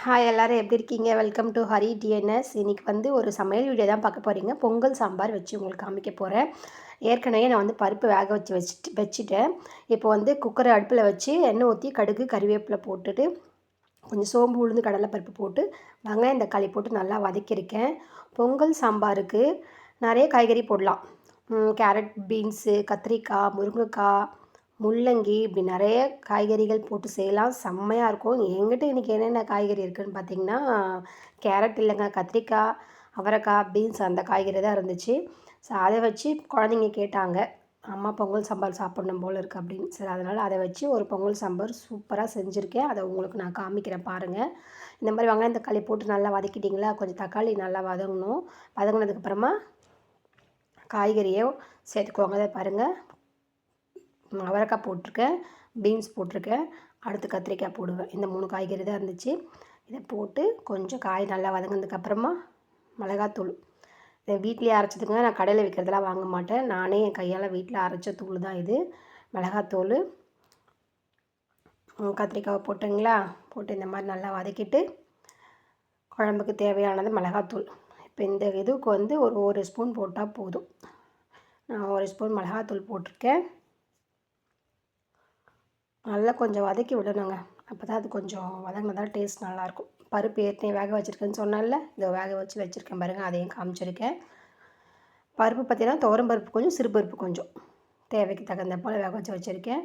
Hi எல்லோரும் எப்படி இருக்கீங்க? Welcome to Hari DNS. இன்றைக்கி வந்து ஒரு சமையல் வீடியோ தான் பார்க்க போகிறீங்க. பொங்கல் சாம்பார் வச்சு உங்களுக்கு காமிக்க போகிறேன். ஏற்கனவே நான் வந்து பருப்பு வேக வச்சுட்டேன். இப்போ வந்து குக்கரை அடுப்பில் வச்சு எண்ணெய் ஊற்றி கடுகு கறிவேப்பிலை போட்டுட்டு கொஞ்சம் சோம்பு உளுந்து கடலைப்பருப்பு போட்டு வெங்காயம் தக்காளி போட்டு நல்லா வதக்கியிருக்கேன். பொங்கல் சாம்பாருக்கு நிறைய காய்கறி போடலாம். கேரட், பீன்ஸு, கத்திரிக்காய், முருங்கைக்காய், முள்ளங்கி இப்படி நிறைய காய்கறிகள் போட்டு செய்யலாம். செம்மையாக இருக்கும். என்கிட்ட இன்றைக்கி என்னென்ன காய்கறி இருக்குதுன்னு பார்த்தீங்கன்னா, கேரட் இல்லைங்க, கத்திரிக்காய், அவரைக்காய், பீன்ஸ் அந்த காய்கறி தான் இருந்துச்சு. ஸோ அதை வச்சு குழந்தைங்க கேட்டாங்க, அம்மா பொங்கல் சாம்பார் சாப்பிடணும் போல் இருக்குது அப்படின்னு. சரி, அதனால் அதை வச்சு ஒரு பொங்கல் சாம்பார் சூப்பராக செஞ்சுருக்கேன். அதை உங்களுக்கு நான் காமிக்கிறேன் பாருங்கள். இந்த மாதிரி வெங்காயம் தக்காளி போட்டு நல்லா வதக்கிட்டிங்களா, கொஞ்சம் தக்காளி நல்லா வதங்கணும். வதங்கினதுக்கப்புறமா காய்கறியை சேர்த்துக்கோங்க. அதை பாருங்கள், அவரைக்காய் போட்டிருக்கேன், பீன்ஸ் போட்டிருக்கேன், அடுத்து கத்திரிக்காய் போடுவேன். இந்த 3 காய்கறி தான் இருந்துச்சு. இதை போட்டு கொஞ்சம் காய் நல்லா வதங்கினதுக்கப்புறமா மிளகாத்தூள். இதை வீட்டிலே அரைச்சதுங்க. நான் கடையில் விற்கிறதெல்லாம் வாங்க மாட்டேன். நானே என் கையால் வீட்டில் அரைச்ச தூள் தான் இது. மிளகாத்தூள், கத்திரிக்காவை போட்டுங்களா, போட்டு இந்த மாதிரி நல்லா வதக்கிட்டு குழம்புக்கு தேவையானது மிளகாத்தூள். இப்போ இந்த இதுக்கு வந்து ஒரு ஸ்பூன் போட்டால் போதும். நான் 1 ஸ்பூன் மிளகாத்தூள் போட்டிருக்கேன். நல்லா கொஞ்சம் வதக்கி விடணுங்க. அப்போ தான் அது கொஞ்சம் வதங்கினா தான் டேஸ்ட் நல்லாயிருக்கும். பருப்பு ஏற்கனவே வேக வச்சுருக்கேன்னு சொன்னேன்ல, இதை வேக வச்சுருக்கேன் பாருங்கள், அதையும் காமிச்சிருக்கேன். பருப்பு பார்த்திங்கன்னா துவரம் பருப்பு கொஞ்சம், சிறுபருப்பு கொஞ்சம், தேவைக்கு தகுந்த போல் வேக வச்சுருக்கேன்.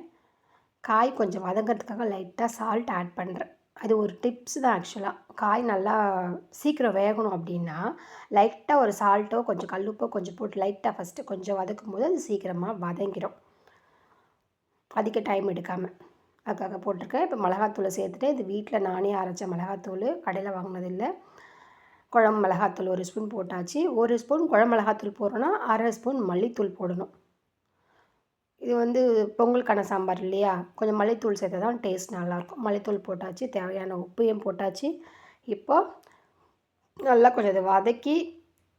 காய் கொஞ்சம் வதங்கிறதுக்காக லைட்டாக சால்ட் ஆட் பண்ணுறேன். அது ஒரு டிப்ஸ் தான் ஆக்சுவலாக. காய் நல்லா சீக்கிரம் வேகணும் அப்படின்னா லைட்டாக ஒரு சால்ட்டோ கொஞ்சம் கல்லுப்போ கொஞ்சம் போட்டு லைட்டாக ஃபஸ்ட்டு கொஞ்சம் வதக்கும் போது அது சீக்கிரமாக வதங்கிடும், அதிக டைம் எடுக்காமல். அதுக்காக போட்டிருக்கேன். இப்போ மிளகாத்தூளை சேர்த்துட்டு, இது வீட்டில் நானே அரைச்ச மிளகாத்தூள், கடையில் வாங்கினதில்லை. குழம்பு மிளகாத்தூள் 1 ஸ்பூன் போட்டாச்சு. 1 ஸ்பூன் குழம்பு மிளகாத்தூள் போடுறோன்னா 1/2 ஸ்பூன் மல்லித்தூள் போடணும். இது வந்து பொங்கலுக்கான சாம்பார் இல்லையா, கொஞ்சம் மல்லித்தூள் சேர்த்தா தான் டேஸ்ட் நல்லாயிருக்கும். மல்லித்தூள் போட்டாச்சு, தேவையான உப்பையும் போட்டாச்சு. இப்போ நல்லா கொஞ்சம் இதை வதக்கி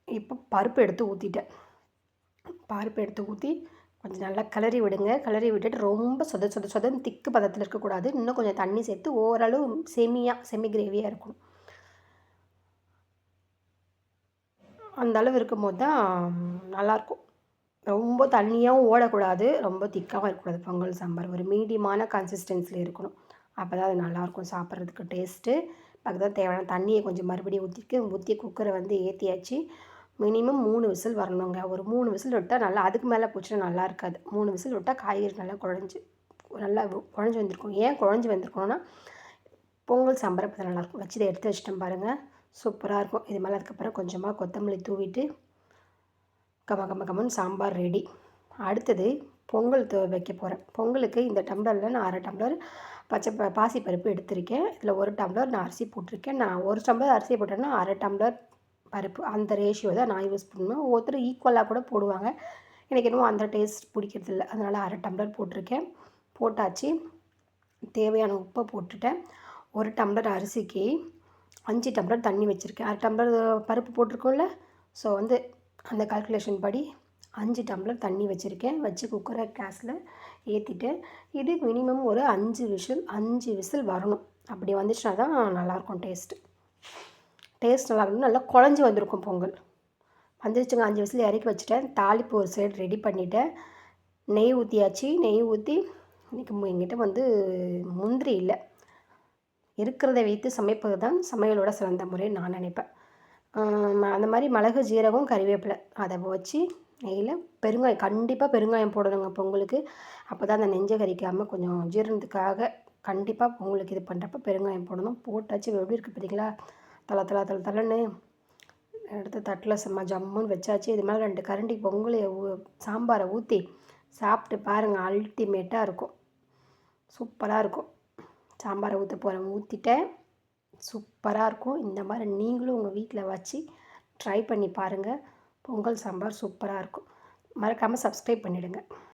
இப்போ பருப்பு எடுத்து ஊற்றிட்டேன். பருப்பு எடுத்து ஊற்றி கொஞ்சம் நல்லா கிளறி விடுங்க. கிளறி விட்டுட்டு ரொம்ப சொதன்னு திக்கு பதத்தில் இருக்கக்கூடாது. இன்னும் கொஞ்சம் தண்ணி சேர்த்து ஓரளவு செமி கிரேவியாக இருக்கணும். அந்த அளவு இருக்கும்போது தான் நல்லாயிருக்கும். ரொம்ப தண்ணியாகவும் ஓடக்கூடாது, ரொம்ப திக்காகவும் இருக்கக்கூடாது. பொங்கல் சாம்பார் ஒரு மீடியமான கன்சிஸ்டன்சியில் இருக்கணும். அப்போ தான் அது நல்லாயிருக்கும் சாப்பிட்றதுக்கு டேஸ்ட்டு. அதுக்கு தான் தேவையான தண்ணியை கொஞ்சம் மறுபடியும் ஊற்றி குக்கரை வந்து ஏற்றியாச்சு. மினிமம் 3 விசில் வரணுங்க. ஒரு 3 விசில் விட்டால் நல்லா, அதுக்கு மேலே போச்சுன்னா நல்லா இருக்காது. 3 விசில் விட்டால் காய்கறி நல்லா குழஞ்சி வந்திருக்கும். ஏன் குழஞ்சி வந்திருக்கணும்னா, பொங்கல் சாம்பார் அப்போ தான் நல்லாயிருக்கும். வச்சு இதை எடுத்து வச்சிட்டேன் பாருங்கள், சூப்பராக இருக்கும். இது மேலே அதுக்கப்புறம் கொஞ்சமாக கொத்தமல்லி தூவிட்டு கமன்னு சாம்பார் ரெடி. அடுத்தது பொங்கல் வைக்க போகிறேன். பொங்கலுக்கு இந்த டம்ளரில் நான் 1/2 டம்ளர் பாசிப்பருப்பு எடுத்திருக்கேன். இதில் 1 டம்ளர் நான் அரிசி போட்டிருக்கேன். நான் 1 டம்ளர் அரிசி போட்டேன்னா 1/2 டம்ளர் பருப்பு, அந்த ரேஷியோ தான் நான் யூஸ் பண்ணுவேன். ஒவ்வொருத்தர் ஈக்குவலாக கூட போடுவாங்க. எனக்கு என்னமோ அந்த டேஸ்ட் பிடிக்கிறதில்ல, அதனால் 1/2 டம்ளர் போட்டிருக்கேன். போட்டாச்சு. தேவையான உப்பை போட்டுட்டேன். 1 டம்ளர் அரிசிக்கு 5 டம்ளர் தண்ணி வச்சுருக்கேன். 1/2 டம்ளர் பருப்பு போட்டிருக்கோம்ல, ஸோ வந்து அந்த கால்குலேஷன் படி 5 டம்ளர் தண்ணி வச்சுருக்கேன். வச்சு குக்கரை கேஸில் ஏற்றிட்டேன். இது மினிமம் ஒரு 5 விசில் வரணும். அப்படி வந்துச்சுன்னா தான் நல்லாயிருக்கும் டேஸ்ட் நல்லா இருக்கணும். நல்லா குழஞ்சி வந்திருக்கும் பொங்கல். வந்துருச்சுங்க. 5 விசில் இறக்கி வச்சுட்டேன். தாளிப்பு ஒரு சைடு ரெடி பண்ணிவிட்டேன். நெய் ஊற்றியாச்சு. நெய் ஊற்றி இன்றைக்கி எங்கிட்ட வந்து முந்திரி இல்லை, இருக்கிறத வைத்து சமைப்பது தான் சமையலோட சிறந்த முறைன்னு நான் நினைப்பேன். அந்த மாதிரி மிளகு, ஜீரகம், கறிவேப்பிலை அதை வச்சு நெய்யில் பெருங்காயம், கண்டிப்பாக பெருங்காயம் போடணுங்க பொங்கலுக்கு. அப்போ தான் அந்த நெஞ்சை கறிக்காமல் கொஞ்சம் ஜீரணத்துக்காக கண்டிப்பாக பொங்கலுக்கு இது பண்ணுறப்ப பெருங்காயம் போடணும். போட்டாச்சு. எப்படி இருக்குது பார்த்தீங்களா, தலன்னு எடுத்து தட்டில் செம்ம ஜம்முன்னு வச்சாச்சு. இது மேலே 2 கரண்டி பொங்கலை சாம்பாரை ஊற்றி சாப்பிட்டு பாருங்கள், அல்டிமேட்டாக இருக்கும், சூப்பராக இருக்கும். சாம்பாரை ஊற்றிட்டேன், சூப்பராக இருக்கும். இந்த மாதிரி நீங்களும் உங்கள் வீட்டில் வச்சு ட்ரை பண்ணி பாருங்கள். பொங்கல் சாம்பார் சூப்பராக இருக்கும். மறக்காமல் சப்ஸ்கிரைப் பண்ணிவிடுங்க.